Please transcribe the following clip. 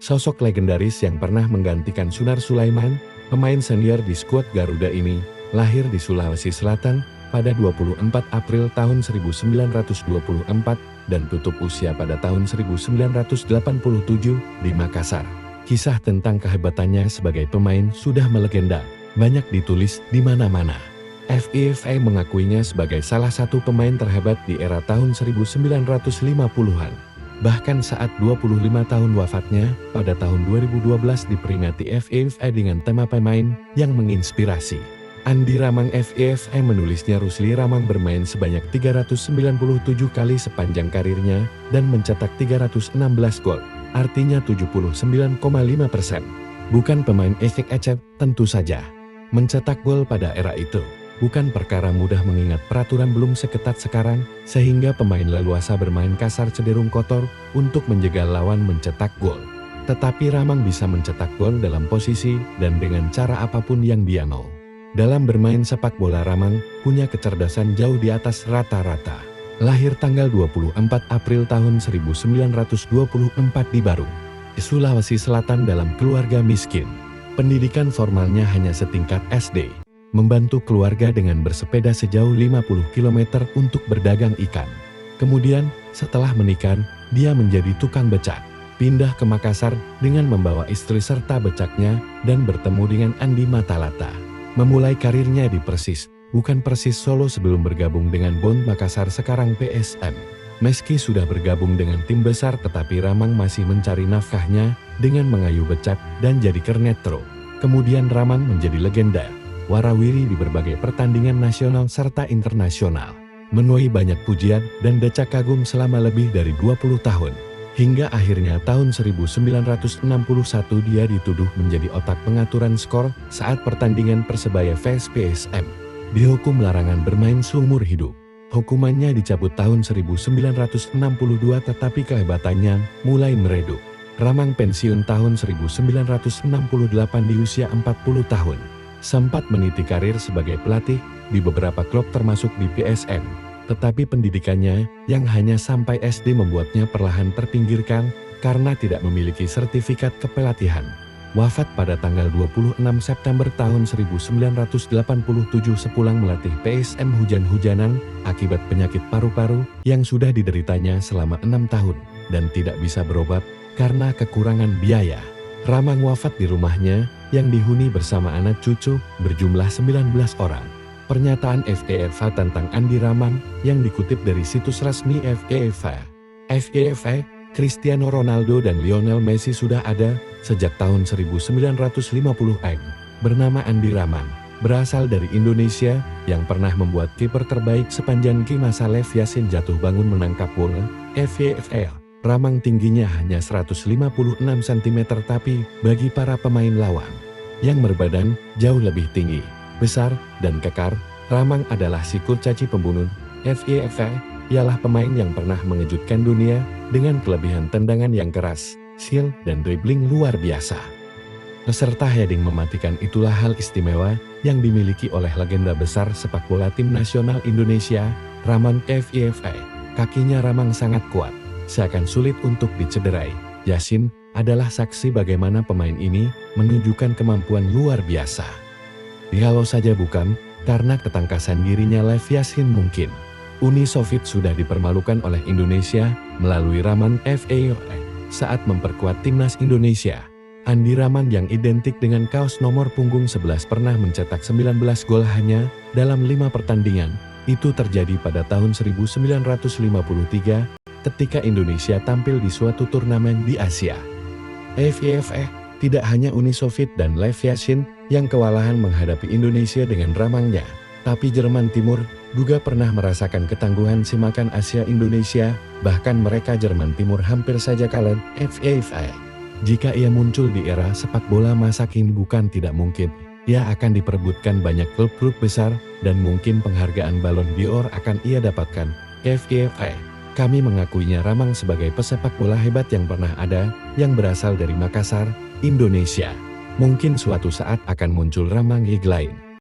Sosok legendaris yang pernah menggantikan Sunar Sulaiman, pemain senior di skuad Garuda ini, lahir di Sulawesi Selatan pada 24 April tahun 1924 dan tutup usia pada tahun 1987 di Makassar. Kisah tentang kehebatannya sebagai pemain sudah melegenda, banyak ditulis di mana-mana. FIFA mengakuinya sebagai salah satu pemain terhebat di era tahun 1950-an. Bahkan saat 25 tahun wafatnya, pada tahun 2012 diperingati FIFA dengan tema pemain yang menginspirasi. Andi Ramang. FIFA menulisnya Rusli Ramang bermain sebanyak 397 kali sepanjang karirnya dan mencetak 316 gol, artinya 79,5%. Bukan pemain ecek-ecek, tentu saja. Mencetak gol pada era itu bukan perkara mudah mengingat peraturan belum seketat sekarang, sehingga pemain leluasa bermain kasar cenderung kotor untuk menjegal lawan mencetak gol. Tetapi Ramang bisa mencetak gol dalam posisi dan dengan cara apapun yang dia mau. Dalam bermain sepak bola Ramang punya kecerdasan jauh di atas rata-rata. Lahir tanggal 24 April tahun 1924 di Barung, Sulawesi Selatan dalam keluarga miskin. Pendidikan formalnya hanya setingkat SD. Membantu keluarga dengan bersepeda sejauh 50 km untuk berdagang ikan. Kemudian, setelah menikah, dia menjadi tukang becak. Pindah ke Makassar dengan membawa istri serta becaknya dan bertemu dengan Andi Matalata. Memulai karirnya di Persis, bukan Persis Solo sebelum bergabung dengan Bond Makassar sekarang PSM. Meski sudah bergabung dengan tim besar tetapi Ramang masih mencari nafkahnya dengan mengayuh becak dan jadi kernetro. Kemudian Ramang menjadi legenda, warawiri di berbagai pertandingan nasional serta internasional. Menuai banyak pujian dan decak kagum selama lebih dari 20 tahun. Hingga akhirnya tahun 1961 dia dituduh menjadi otak pengaturan skor saat pertandingan Persebaya vs PSM. Dihukum larangan bermain seumur hidup. Hukumannya dicabut tahun 1962 tetapi kehebatannya mulai meredup. Ramang pensiun tahun 1968 di usia 40 tahun. Sempat meniti karir sebagai pelatih di beberapa klub termasuk di PSM. Tetapi pendidikannya yang hanya sampai SD membuatnya perlahan terpinggirkan karena tidak memiliki sertifikat kepelatihan. Wafat pada tanggal 26 September tahun 1987 sepulang melatih PSM hujan-hujanan akibat penyakit paru-paru yang sudah dideritanya selama 6 tahun dan tidak bisa berobat karena kekurangan biaya. Ramang wafat di rumahnya yang dihuni bersama anak cucu berjumlah 19 orang. Pernyataan FIFA tentang Andi Ramang yang dikutip dari situs resmi FIFA. FIFA, Cristiano Ronaldo dan Lionel Messi sudah ada sejak tahun 1950-an. Bernama Andi Ramang, berasal dari Indonesia yang pernah membuat kiper terbaik sepanjang masa Lev Yashin jatuh bangun menangkap bola. FIFA, Ramang tingginya hanya 156 cm tapi bagi para pemain lawan yang berbadan jauh lebih tinggi, besar, dan kekar, Ramang adalah si kurcaci pembunuh. FIFA ialah pemain yang pernah mengejutkan dunia dengan kelebihan tendangan yang keras, skill, dan dribbling luar biasa. Peserta heading mematikan itulah hal istimewa yang dimiliki oleh legenda besar sepak bola tim nasional Indonesia, Ramang FIFA. Kakinya Ramang sangat kuat, seakan sulit untuk dicederai. Yashin adalah saksi bagaimana pemain ini menunjukkan kemampuan luar biasa. Kalau saja bukan, karena ketangkasan dirinya Lev Yashin mungkin Uni Soviet sudah dipermalukan oleh Indonesia melalui Ramang FIFA saat memperkuat timnas Indonesia. Andi Ramang yang identik dengan kaos nomor punggung 11 pernah mencetak 19 gol hanya dalam 5 pertandingan. Itu terjadi pada tahun 1953 ketika Indonesia tampil di suatu turnamen di Asia. FIFA, tidak hanya Uni Soviet dan Lev Yashin yang kewalahan menghadapi Indonesia dengan Ramangnya, tapi Jerman Timur juga pernah merasakan ketangguhan simakan Asia Indonesia, bahkan mereka Jerman Timur hampir saja kalah. FIFA, jika ia muncul di era sepak bola masa kini bukan tidak mungkin, ia akan diperebutkan banyak klub-klub besar dan mungkin penghargaan Ballon d'Or akan ia dapatkan. FIFA, kami mengakuinya Ramang sebagai pesepak bola hebat yang pernah ada, yang berasal dari Makassar, Indonesia. Mungkin suatu saat akan muncul Ramang yang lain.